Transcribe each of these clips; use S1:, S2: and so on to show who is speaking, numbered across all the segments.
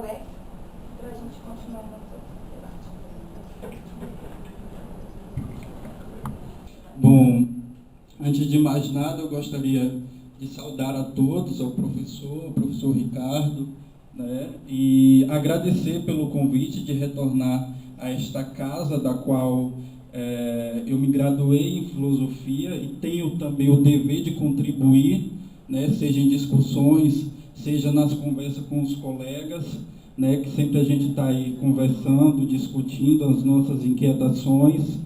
S1: café para a gente continuar o nosso debate.
S2: Bom, antes de mais nada, eu gostaria de saudar a todos, ao professor Ricardo, né, e agradecer pelo convite de retornar a esta casa da qual eu me graduei em filosofia e tenho também o dever de contribuir, né, seja em discussões, seja nas conversas com os colegas, né, que sempre a gente está aí conversando, discutindo as nossas inquietações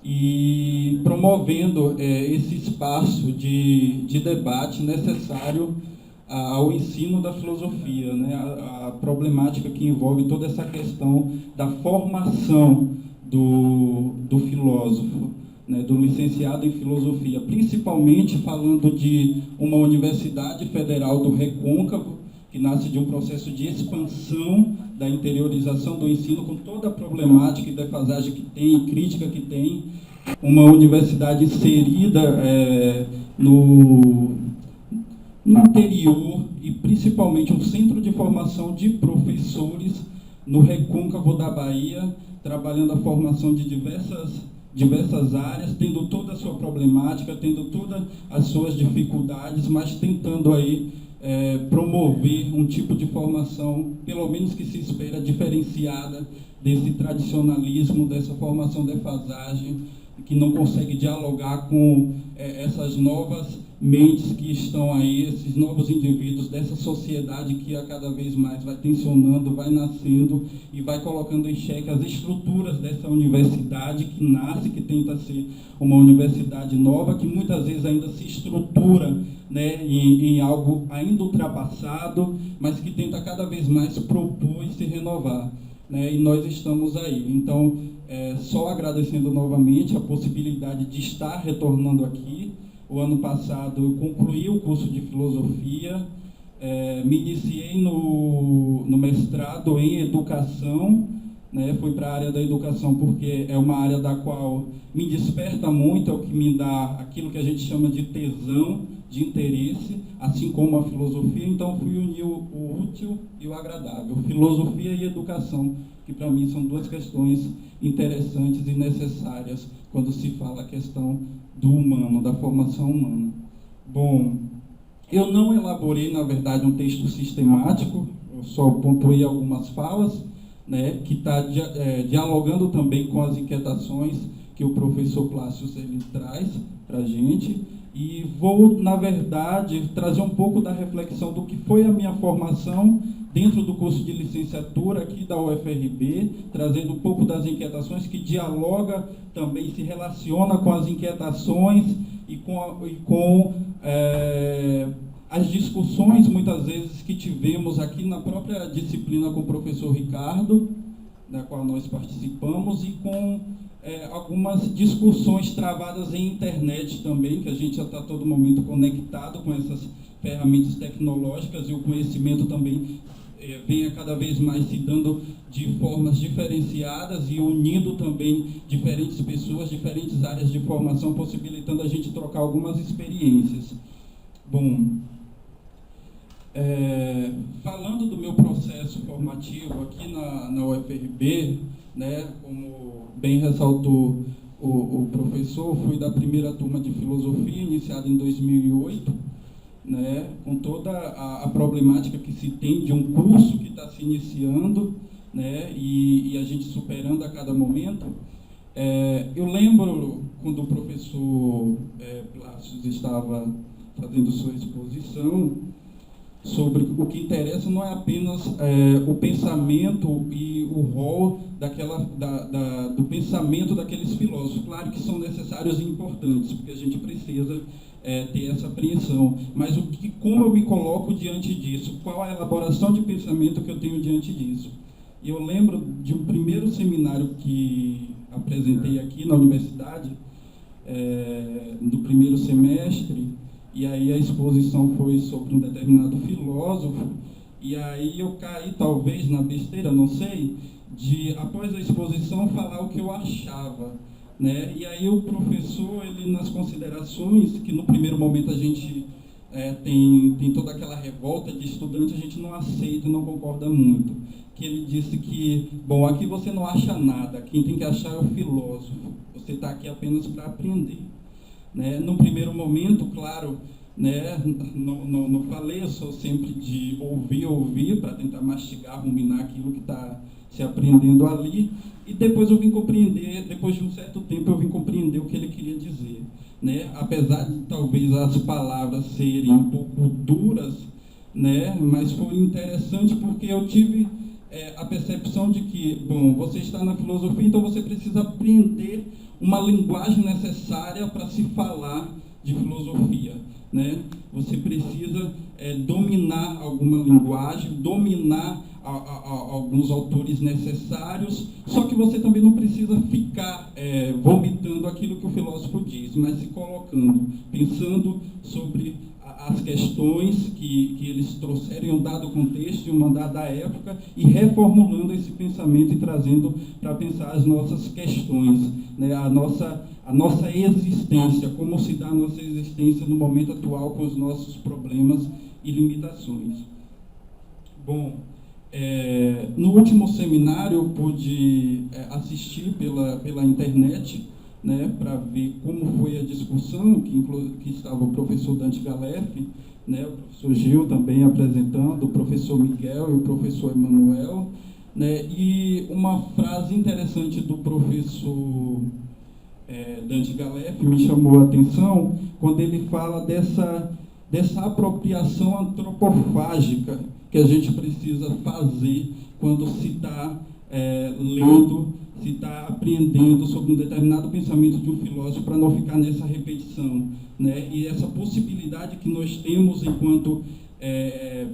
S2: e promovendo esse espaço de debate necessário ao ensino da filosofia, né? A problemática que envolve toda essa questão da formação do filósofo, né? Do licenciado em filosofia, principalmente falando de uma universidade federal do Recôncavo, que nasce de um processo de expansão da interiorização do ensino, com toda a problemática e defasagem que tem, crítica que tem, uma universidade inserida no interior e principalmente um centro de formação de professores no Recôncavo da Bahia, trabalhando a formação de diversas áreas, tendo toda a sua problemática, tendo todas as suas dificuldades, mas tentando aí promover um tipo de formação, pelo menos que se espera, diferenciada desse tradicionalismo, dessa formação defasagem, que não consegue dialogar com essas novas mentes que estão aí, esses novos indivíduos dessa sociedade que a cada vez mais vai tensionando, vai nascendo e vai colocando em xeque as estruturas dessa universidade que nasce, que tenta ser uma universidade nova, que muitas vezes ainda se estrutura, né, em algo ainda ultrapassado, mas que tenta cada vez mais propor e se renovar, né, e nós estamos aí. Então, só agradecendo novamente a possibilidade de estar retornando aqui. O ano passado eu concluí o curso de filosofia, me iniciei no mestrado em educação, né, fui para a área da educação porque é uma área da qual me desperta muito, é o que me dá aquilo que a gente chama de tesão, de interesse, assim como a filosofia. Então fui unir o útil e o agradável, filosofia e educação, que para mim são duas questões interessantes e necessárias quando se fala a questão do humano, da formação humana. Bom, eu não elaborei, na verdade, um texto sistemático, eu só pontuei algumas falas, né, que está dialogando também com as inquietações que o professor Plácios ele traz para a gente, e vou, na verdade, trazer um pouco da reflexão do que foi a minha formação dentro do curso de licenciatura aqui da UFRB, trazendo um pouco das inquietações que dialoga também, se relaciona com as inquietações e com as discussões, muitas vezes, que tivemos aqui na própria disciplina com o professor Ricardo, da qual nós participamos, e com algumas discussões travadas em internet também, que a gente já está a todo momento conectado com essas ferramentas tecnológicas, e o conhecimento também venha cada vez mais se dando de formas diferenciadas e unindo também diferentes pessoas, diferentes áreas de formação, possibilitando a gente trocar algumas experiências. Bom, falando do meu processo formativo aqui na UFRB, né, como bem ressaltou o professor, fui da primeira turma de filosofia, iniciada em 2008, né, com toda a problemática que se tem de um curso que está se iniciando, né, e a gente superando a cada momento. Eu lembro quando o professor Plácios estava fazendo sua exposição, sobre o que interessa não é apenas o pensamento e o rol do pensamento daqueles filósofos. Claro que são necessários e importantes, porque a gente precisa ter essa apreensão, mas como eu me coloco diante disso, qual a elaboração de pensamento que eu tenho diante disso. E eu lembro de um primeiro seminário que apresentei aqui na universidade, do primeiro semestre, e aí a exposição foi sobre um determinado filósofo, e aí eu caí talvez na besteira, não sei, de após a exposição falar o que eu achava, né? E aí o professor, ele nas considerações, que no primeiro momento a gente tem toda aquela revolta de estudante, a gente não aceita e não concorda muito. Que ele disse que, bom, aqui você não acha nada, quem tem que achar é o filósofo, você está aqui apenas para aprender. Né? No primeiro momento, claro, né, não falei, eu sou sempre de ouvir, para tentar mastigar, ruminar aquilo que está se aprendendo ali, e depois eu vim compreender, depois de um certo tempo eu vim compreender o que ele queria dizer. Né? Apesar de talvez as palavras serem um pouco duras, né, mas foi interessante porque eu tive a percepção de que, bom, você está na filosofia, então você precisa aprender uma linguagem necessária para se falar de filosofia. Né? Você precisa dominar alguma linguagem, dominar alguns autores necessários, só que você também não precisa ficar vomitando aquilo que o filósofo diz, mas se colocando, pensando sobre as questões que eles trouxeram em um dado contexto, em uma dada época, e reformulando esse pensamento e trazendo para pensar as nossas questões, né? a nossa existência, como se dá a nossa existência no momento atual com os nossos problemas e limitações. Bom, no último seminário eu pude assistir pela internet, né, para ver como foi a discussão, que estava o professor Dante Galef, né, o professor Gil também apresentando, o professor Miguel e o professor Emanuel, né, e uma frase interessante do professor Dante Galef me chamou a atenção quando ele fala dessa apropriação antropofágica que a gente precisa fazer quando se está lendo, se está aprendendo sobre um determinado pensamento de um filósofo, para não ficar nessa repetição. Né? E essa possibilidade que nós temos enquanto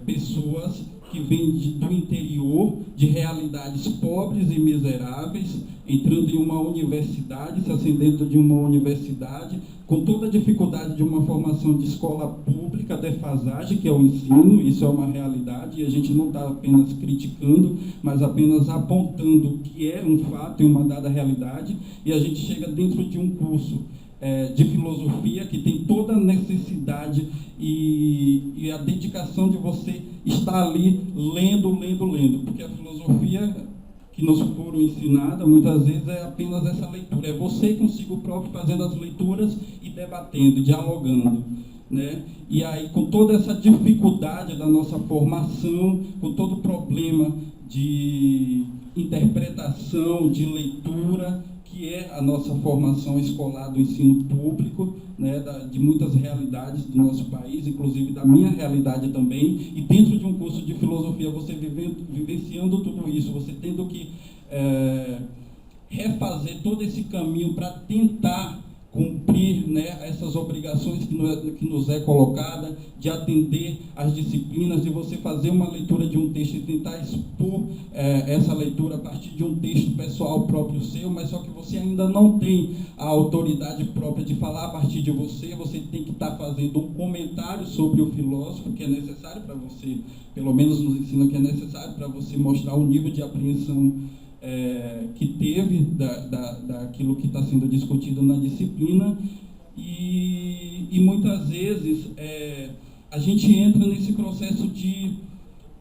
S2: pessoas que vêm do interior, de realidades pobres e miseráveis, entrando em uma universidade, se ascendendo de uma universidade, com toda a dificuldade de uma formação de escola pública, defasagem, que é o ensino, isso é uma realidade, e a gente não está apenas criticando, mas apenas apontando o que é um fato e uma dada realidade, e a gente chega dentro de um curso de filosofia que tem toda a necessidade e a dedicação de você estar ali lendo, porque a filosofia que nos foram ensinada, muitas vezes é apenas essa leitura, é você consigo próprio fazendo as leituras e debatendo, dialogando. Né? E aí, com toda essa dificuldade da nossa formação, com todo o problema de interpretação, de leitura, que é a nossa formação escolar do ensino público, né, de muitas realidades do nosso país, inclusive da minha realidade também, e dentro de um curso de filosofia, você vivenciando tudo isso, você tendo que refazer todo esse caminho para tentar cumprir, né, essas obrigações que nos é colocada, de atender às disciplinas, de você fazer uma leitura de um texto e tentar expor essa leitura a partir de um texto pessoal próprio seu, mas só que você ainda não tem a autoridade própria de falar a partir de você tem que estar fazendo um comentário sobre o filósofo, que é necessário para você, pelo menos nos ensina que é necessário para você mostrar o nível de apreensão que teve daquilo que está sendo discutido na disciplina, e muitas vezes a gente entra nesse processo de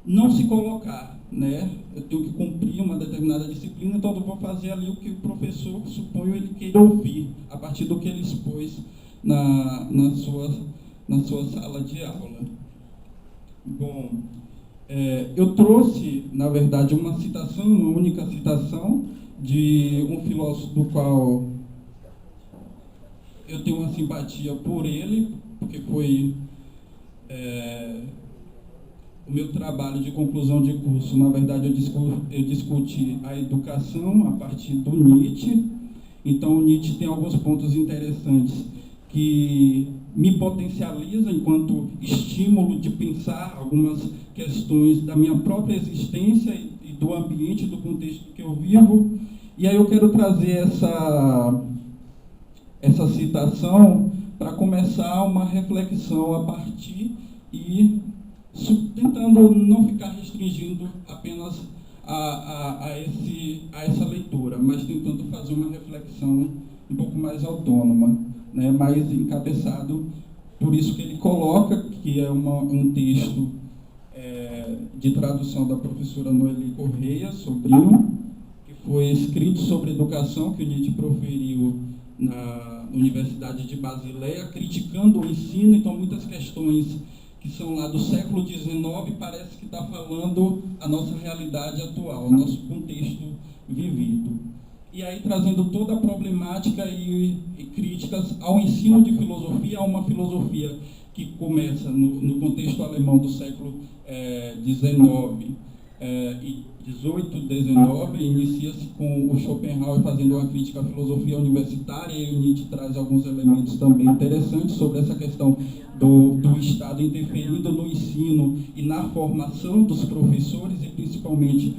S2: não se colocar, né? Eu tenho que cumprir uma determinada disciplina, então eu vou fazer ali o que o professor, suponho, ele queira ouvir, a partir do que ele expôs na sua sala de aula. Bom, eu trouxe, na verdade, uma única citação de um filósofo do qual eu tenho uma simpatia por ele, porque foi o meu trabalho de conclusão de curso. Na verdade, eu discuti a educação a partir do Nietzsche. Então, o Nietzsche tem alguns pontos interessantes que me potencializa enquanto estímulo de pensar algumas questões da minha própria existência e do ambiente, do contexto que eu vivo. E aí eu quero trazer essa citação para começar uma reflexão a partir e tentando não ficar restringindo apenas a essa leitura, mas tentando fazer uma reflexão um pouco mais autônoma, né, mais encabeçado Por isso que ele coloca que é um texto de tradução da professora Noeli Correia, sobrinho, que foi escrito sobre educação, que o Nietzsche proferiu na Universidade de Basileia, criticando o ensino. Então, muitas questões que são lá do século XIX parece que está falando a nossa realidade atual, o nosso contexto vivido. E aí trazendo toda a problemática e críticas ao ensino de filosofia, a uma filosofia que começa no contexto alemão do século XIX e 18, 19, inicia-se com o Schopenhauer fazendo uma crítica à filosofia universitária, e o Nietzsche traz alguns elementos também interessantes sobre essa questão do Estado interferindo no ensino e na formação dos professores, e principalmente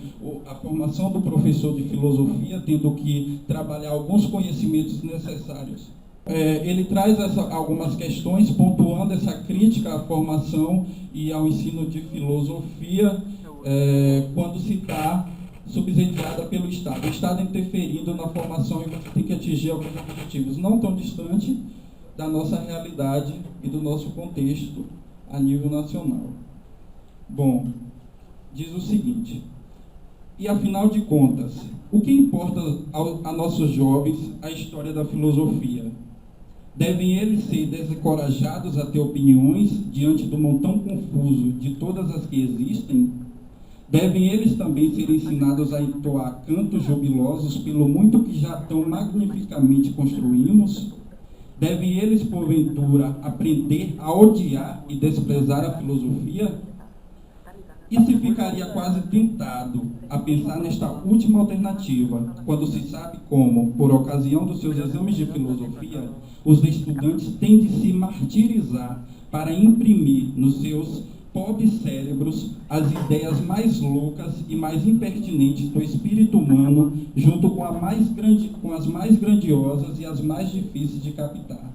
S2: a formação do professor de filosofia, tendo que trabalhar alguns conhecimentos necessários. Ele traz algumas questões, pontuando essa crítica à formação e ao ensino de filosofia, quando se está subsidiada pelo Estado. O Estado interferindo na formação, e você tem que atingir alguns objetivos não tão distantes da nossa realidade e do nosso contexto a nível nacional. Bom, diz o seguinte: e afinal de contas, o que importa a nossos jovens a história da filosofia? Devem eles ser desencorajados a ter opiniões diante do montão confuso de todas as que existem? Devem eles também ser ensinados a entoar cantos jubilosos pelo muito que já tão magnificamente construímos? Devem eles, porventura, aprender a odiar e desprezar a filosofia? E se ficaria quase tentado a pensar nesta última alternativa, quando se sabe como, por ocasião dos seus exames de filosofia, os estudantes têm de se martirizar para imprimir nos seus pobres cérebros as ideias mais loucas e mais impertinentes do espírito humano, junto com as mais grandiosas e as mais difíceis de captar.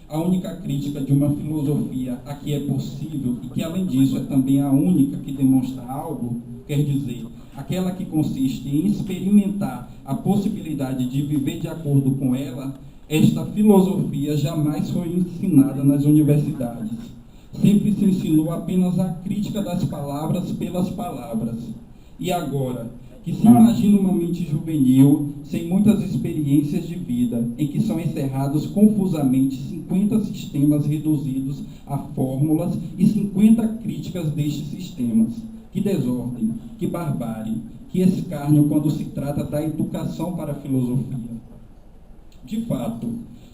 S2: A única crítica de uma filosofia a que é possível, e que além disso é também a única que demonstra algo, quer dizer, aquela que consiste em experimentar a possibilidade de viver de acordo com ela, esta filosofia jamais foi ensinada nas universidades. Sempre se ensinou apenas a crítica das palavras pelas palavras. E agora, que se imagina uma mente juvenil, sem muitas experiências de vida, em que são encerrados confusamente 50 sistemas reduzidos a fórmulas e 50 críticas destes sistemas. Que desordem, que barbárie, que escárnio quando se trata da educação para a filosofia. De fato,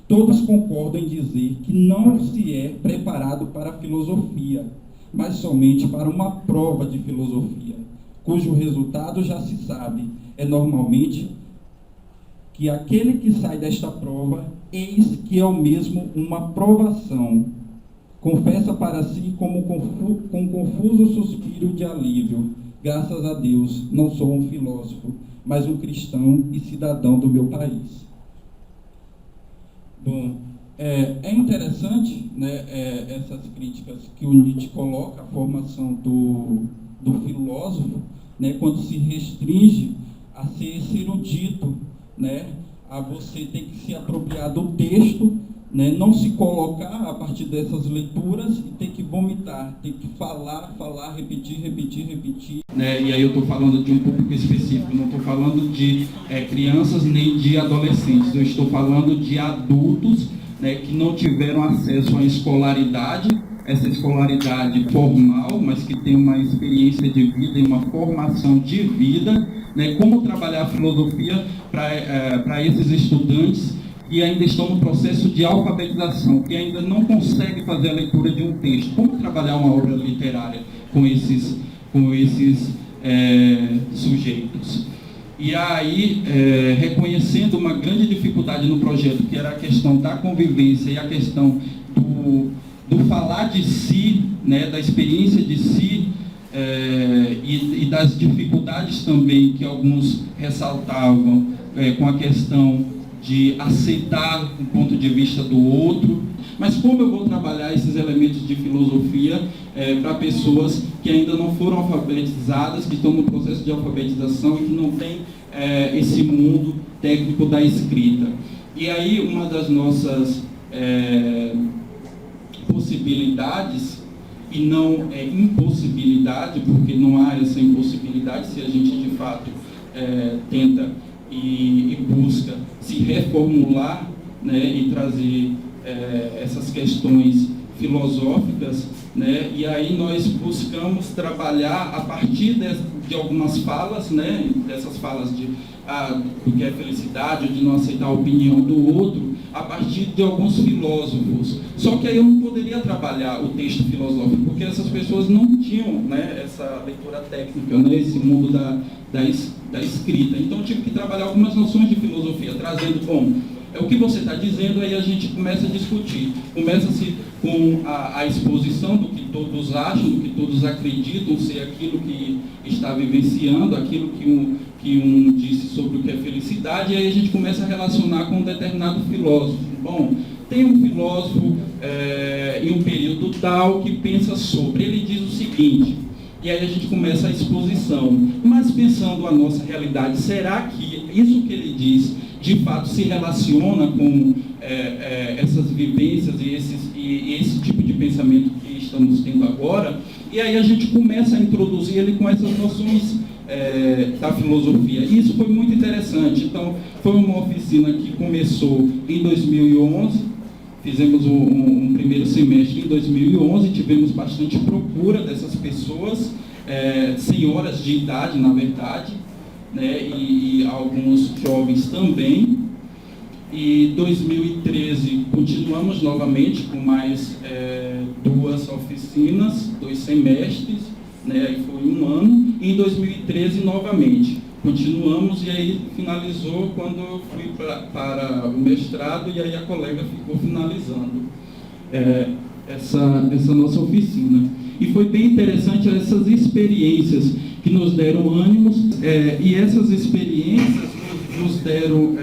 S2: todos concordam em dizer que não se é preparado para a filosofia, mas somente para uma prova de filosofia, cujo resultado já se sabe, é normalmente que aquele que sai desta prova, eis que é o mesmo uma provação. Confessa para si com confuso suspiro de alívio: graças a Deus, não sou um filósofo, mas um cristão e cidadão do meu país. Bom, é interessante, né, essas críticas que o Nietzsche coloca à formação do filósofo, né, quando se restringe a ser esse erudito, né, a você ter que se apropriar do texto, né, não se colocar a partir dessas leituras e ter que vomitar, ter que falar, repetir. Né, e aí eu estou falando de um público específico, não estou falando de crianças nem de adolescentes, eu estou falando de adultos, né, que não tiveram acesso à escolaridade, essa escolaridade formal, mas que tem uma experiência de vida e uma formação de vida, né, como trabalhar a filosofia para esses estudantes que ainda estão no processo de alfabetização, que ainda não conseguem fazer a leitura de um texto. Como trabalhar uma obra literária com esses sujeitos? E aí, reconhecendo uma grande dificuldade no projeto, que era a questão da convivência e a questão do falar de si, né, da experiência de si, e das dificuldades também que alguns ressaltavam com a questão de aceitar o ponto de vista do outro. Mas como eu vou trabalhar esses elementos de filosofia para pessoas que ainda não foram alfabetizadas, que estão no processo de alfabetização e que não têm esse mundo técnico da escrita? E aí uma das nossas possibilidades e não impossibilidade, porque não há essa impossibilidade se a gente de fato tenta e busca se reformular, né, e trazer essas questões filosóficas, né, e aí nós buscamos trabalhar a partir de algumas falas, né, dessas falas do que é felicidade, ou de não aceitar a opinião do outro, a partir de alguns filósofos. Só que aí eu não poderia trabalhar o texto filosófico, porque essas pessoas não tinham, né, essa leitura técnica, né, esse mundo da escrita. Então eu tive que trabalhar algumas noções de filosofia, trazendo o que você está dizendo, aí a gente começa a discutir. Começa-se com a exposição do que todos acham, do que todos acreditam ser aquilo que está vivenciando, aquilo que um disse sobre o que é felicidade, e aí a gente começa a relacionar com um determinado filósofo. Bom, tem um filósofo em um período tal que pensa sobre, ele diz o seguinte, e aí a gente começa a exposição. Mas pensando a nossa realidade, será que isso que ele diz de fato se relaciona com essas vivências e esse tipo de pensamento que estamos tendo agora? E aí a gente começa a introduzir ele com essas noções da filosofia. E isso foi muito interessante. Então, foi uma oficina que começou em 2011, fizemos um primeiro semestre em 2011, tivemos bastante procura dessas pessoas, senhoras de idade, na verdade, né, e alguns jovens também. E 2013 continuamos novamente com mais 2 oficinas, 2 semestres, né, aí foi um ano, e em 2013 novamente continuamos, e aí finalizou quando eu fui para o mestrado, e aí a colega ficou finalizando essa nossa oficina. E foi bem interessante essas experiências que nos deram ânimos, e essas experiências nos deram,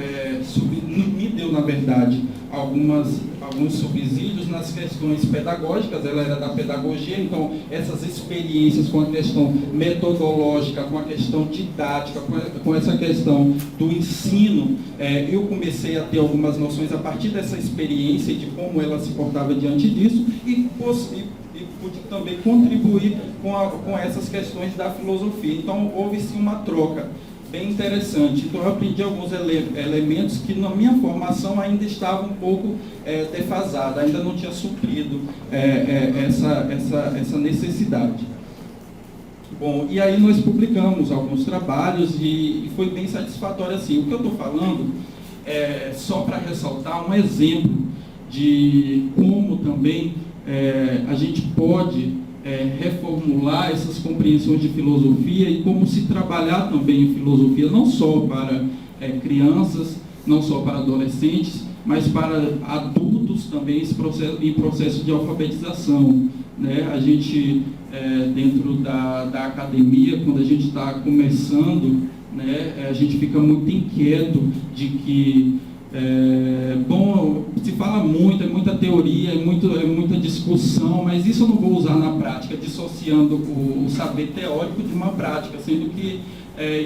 S2: me deu, na verdade, alguns subsídios nas questões pedagógicas. Ela era da pedagogia, então essas experiências com a questão metodológica, com a questão didática, com essa questão do ensino, eu comecei a ter algumas noções a partir dessa experiência de como ela se portava diante disso, e pude também contribuir com essas questões da filosofia. Então houve sim uma troca bem interessante. Então eu aprendi alguns elementos que na minha formação ainda estava um pouco defasada, ainda não tinha suprido essa necessidade. Bom, e aí nós publicamos alguns trabalhos e foi bem satisfatório assim. O que eu estou falando é só para ressaltar um exemplo de como também a gente pode reformular essas compreensões de filosofia e como se trabalhar também em filosofia, não só para crianças, não só para adolescentes, mas para adultos também em processo de alfabetização, né? A gente, dentro da academia, quando a gente está começando, né, a gente fica muito inquieto de que se fala muito, é muita teoria, é muita discussão, mas isso eu não vou usar na prática, dissociando o saber teórico de uma prática, sendo que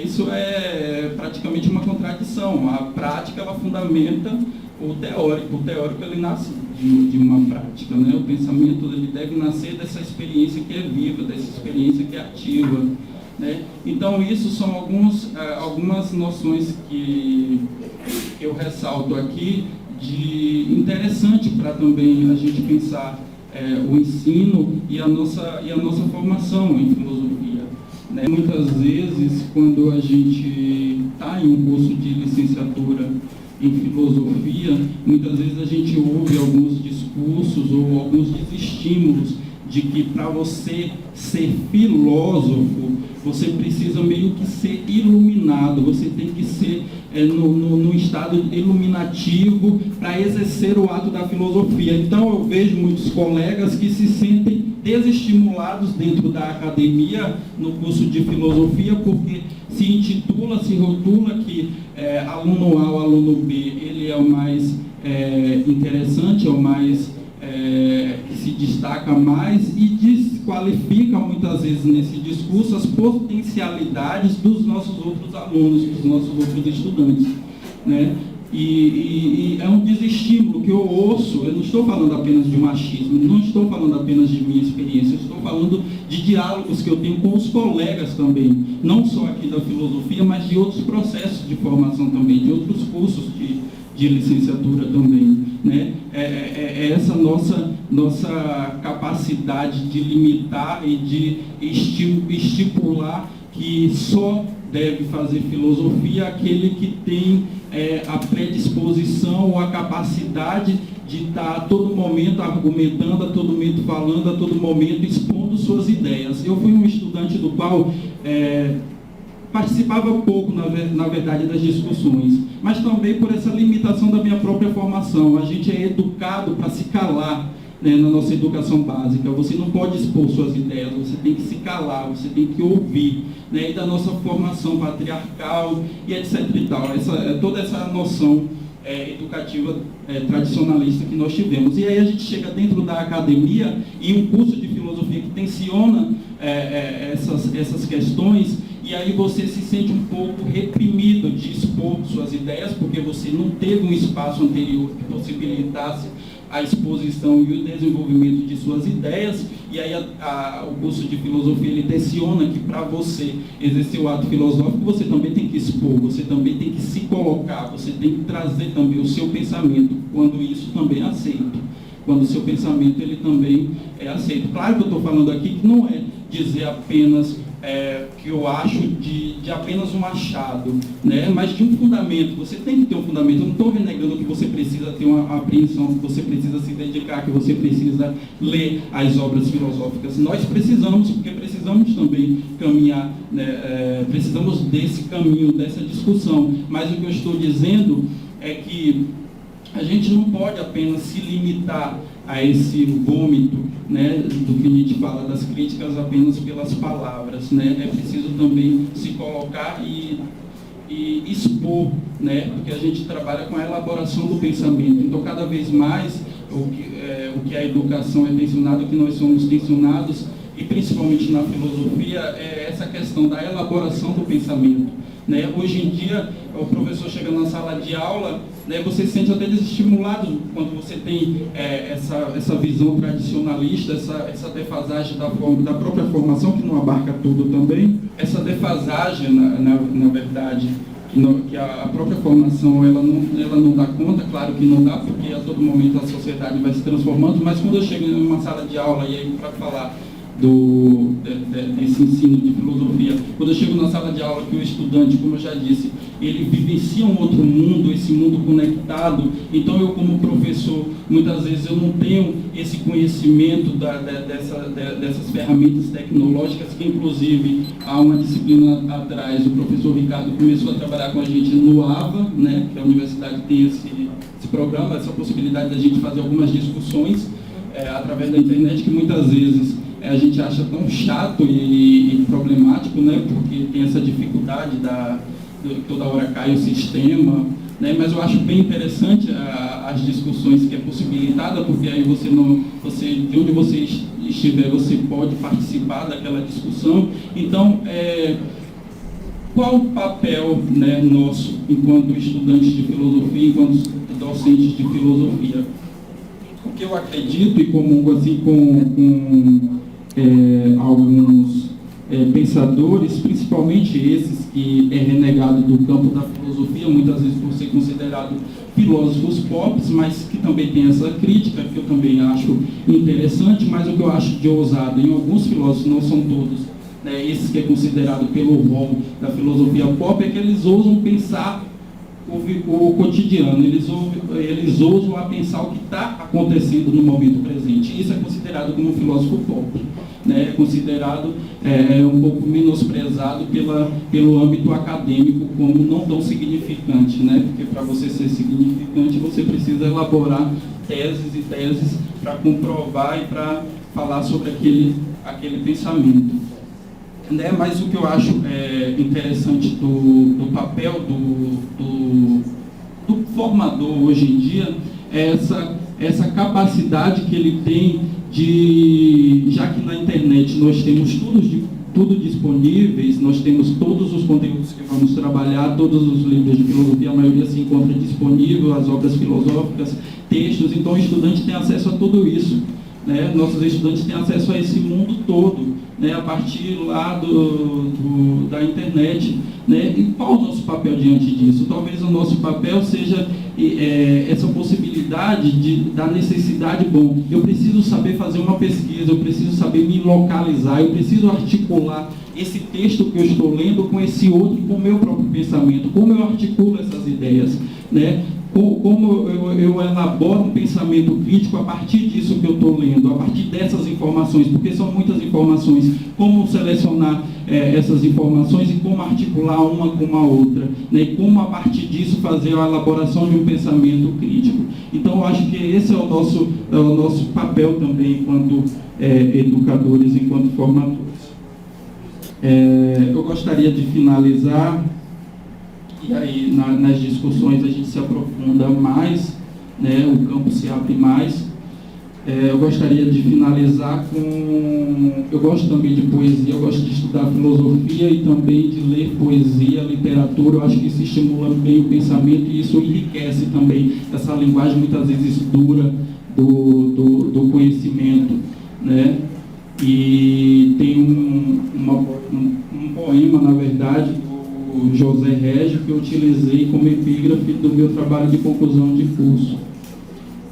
S2: isso é praticamente uma contradição. A prática, ela fundamenta o teórico ele nasce de uma prática, né? O pensamento ele deve nascer dessa experiência que é viva, dessa experiência que é ativa, né? Então isso são algumas noções que eu ressalto aqui de interessante para também a gente pensar o ensino e a nossa formação em filosofia, né? Muitas vezes, quando a gente está em um curso de licenciatura em filosofia, muitas vezes a gente ouve alguns discursos ou alguns desestímulos de que para você ser filósofo, você precisa meio que ser iluminado, você tem que ser no estado iluminativo para exercer o ato da filosofia. Então eu vejo muitos colegas que se sentem desestimulados dentro da academia, no curso de filosofia, porque se rotula que aluno A ou aluno B, ele é o mais interessante, é o mais que se destaca mais, e desqualifica muitas vezes nesse discurso as potencialidades dos nossos outros alunos, dos nossos outros estudantes, né? E é um desestímulo que eu ouço. Eu não estou falando apenas de machismo, não estou falando apenas de minha experiência, eu estou falando de diálogos que eu tenho com os colegas também, não só aqui da filosofia, mas de outros processos de formação também, de outros cursos de licenciatura também, né? É essa nossa capacidade de limitar e de estipular que só deve fazer filosofia aquele que tem a predisposição ou a capacidade de estar a todo momento argumentando, a todo momento falando, a todo momento expondo suas ideias. Eu fui um estudante do qual participava pouco, na verdade, das discussões, mas também por essa limitação da minha própria formação. A gente é educado para se calar, né, na nossa educação básica. Você não pode expor suas ideias, você tem que se calar, você tem que ouvir, né, e da nossa formação patriarcal e etc. e tal. Toda essa noção educativa tradicionalista que nós tivemos. E aí a gente chega dentro da academia e um curso de filosofia que tensiona essas questões, e aí você se sente um pouco reprimido de expor suas ideias, porque você não teve um espaço anterior que possibilitasse a exposição e o desenvolvimento de suas ideias. E aí o curso de filosofia ele tensiona que para você exercer o ato filosófico você também tem que expor, você também tem que se colocar, você tem que trazer também o seu pensamento, quando isso também é aceito, quando o seu pensamento ele também é aceito. Claro que eu estou falando aqui que não é dizer apenas que eu acho de apenas um achado, né? Mas de um fundamento. Você tem que ter um fundamento. Eu não estou renegando que você precisa ter uma apreensão, que você precisa se dedicar, que você precisa ler as obras filosóficas. Nós precisamos, porque precisamos também caminhar, né? Precisamos desse caminho, dessa discussão. Mas o que eu estou dizendo é que a gente não pode apenas se limitar a esse vômito, né, do que a gente fala das críticas apenas pelas palavras, né? É preciso também se colocar e expor, né? Porque a gente trabalha com a elaboração do pensamento. Então, cada vez mais, o que a educação é tensionada, o que nós somos tensionados, e principalmente na filosofia, é essa questão da elaboração do pensamento, né? Hoje em dia, o professor chega na sala de aula, né, você se sente até desestimulado quando você tem essa visão tradicionalista, essa defasagem da própria formação, que não abarca tudo também. Essa defasagem, na verdade, que a própria formação ela não dá conta. Claro que não dá, porque a todo momento a sociedade vai se transformando, mas quando eu chego em uma sala de aula, e aí para falar desse ensino de filosofia, quando eu chego na sala de aula, que o estudante, como eu já disse, ele vivencia um outro mundo, esse mundo conectado. Então eu, como professor, muitas vezes eu não tenho esse conhecimento dessas ferramentas tecnológicas, que inclusive há uma disciplina atrás, o professor Ricardo começou a trabalhar com a gente no AVA, né, que a universidade tem esse programa, essa possibilidade da gente fazer algumas discussões através da internet, que muitas vezes a gente acha tão chato e problemático, né, porque tem essa dificuldade toda hora cai o sistema, né, mas eu acho bem interessante as discussões que é possibilitada, porque aí de onde você estiver, você pode participar daquela discussão. Então, qual o papel, né, nosso, enquanto estudantes de filosofia, enquanto docentes de filosofia? O que eu acredito e comungo assim com alguns pensadores, principalmente esses que é renegado do campo da filosofia, muitas vezes por ser considerado filósofos pop, mas que também tem essa crítica, que eu também acho interessante, mas o que eu acho de ousado em alguns filósofos, não são todos, né, esses que é considerado pelo rol da filosofia pop, é que eles ousam pensar o cotidiano, eles ousam a pensar o que está acontecendo no momento presente. Isso é considerado como um filósofo pop, né? É considerado um pouco menosprezado pelo âmbito acadêmico como não tão significante, né? Porque para você ser significante você precisa elaborar teses e teses para comprovar e para falar sobre aquele pensamento. Né? Mas o que eu acho interessante do papel do formador hoje em dia é essa capacidade que ele tem já que na internet nós temos tudo disponíveis, nós temos todos os conteúdos que vamos trabalhar, todos os livros de filosofia, a maioria se encontra disponível, as obras filosóficas, textos, então o estudante tem acesso a tudo isso, né? Nossos estudantes têm acesso a esse mundo todo, né? A partir lá da internet, né? E qual o nosso papel diante disso? Talvez o nosso papel seja essa possibilidade da necessidade, bom, eu preciso saber fazer uma pesquisa, eu preciso saber me localizar, eu preciso articular esse texto que eu estou lendo com esse outro, com o meu próprio pensamento, como eu articulo essas ideias, né? Como eu elaboro um pensamento crítico a partir disso que eu estou lendo, a partir dessas informações, porque são muitas informações, como selecionar essas informações e como articular uma com a outra, né? E como a partir disso fazer a elaboração de um pensamento crítico. Então eu acho que esse é o nosso papel também enquanto educadores, enquanto formadores. Eu gostaria de finalizar, e aí nas discussões a gente se aprofunda mais, né, o campo se abre mais. Eu gostaria de finalizar com... Eu gosto também de poesia, eu gosto de estudar filosofia e também de ler poesia, literatura. Eu acho que isso estimula bem o pensamento e isso enriquece também essa linguagem muitas vezes dura do conhecimento, né? E tem um poema, na verdade, do José Régio, que eu utilizei como epígrafe do meu trabalho de conclusão de curso,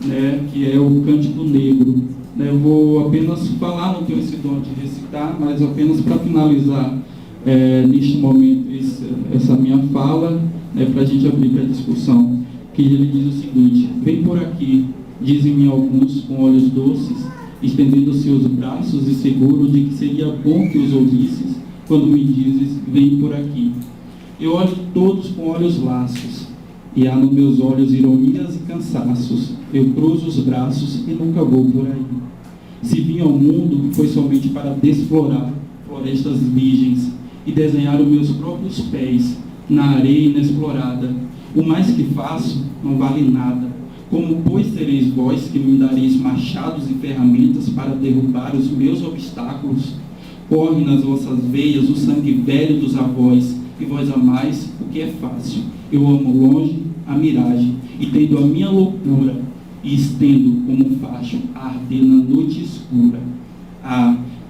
S2: né, que é o Cântico Negro. Eu vou apenas falar, não tenho esse dom de recitar, mas apenas para finalizar neste momento essa minha fala, para a gente abrir para a discussão, que ele diz o seguinte: vem por aqui, dizem-me alguns com olhos doces, estendendo seus braços e seguro de que seria bom que os ouvisses, quando me dizes, vem por aqui. Eu olho todos com olhos laços, e há nos meus olhos ironias e cansaços. Eu cruzo os braços e nunca vou por aí. Se vim ao mundo, foi somente para desflorar florestas virgens e desenhar os meus próprios pés na areia inexplorada. O mais que faço não vale nada. Como, pois, sereis vós que me dareis machados e ferramentas para derrubar os meus obstáculos? Corre nas vossas veias o sangue velho dos avós, e vós amais o que é fácil. Eu amo longe a miragem, e tendo a minha loucura, e estendo como um facho a arder na noite escura.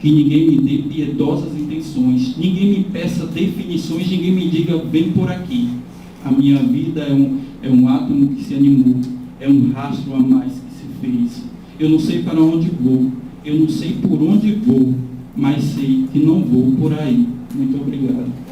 S2: Que ninguém me dê piedosas intenções, ninguém me peça definições, ninguém me diga, vem por aqui. A minha vida é um átomo que se animou, é um rastro a mais que se fez. Eu não sei para onde vou, eu não sei por onde vou, mas sei que não vou por aí. Muito obrigado.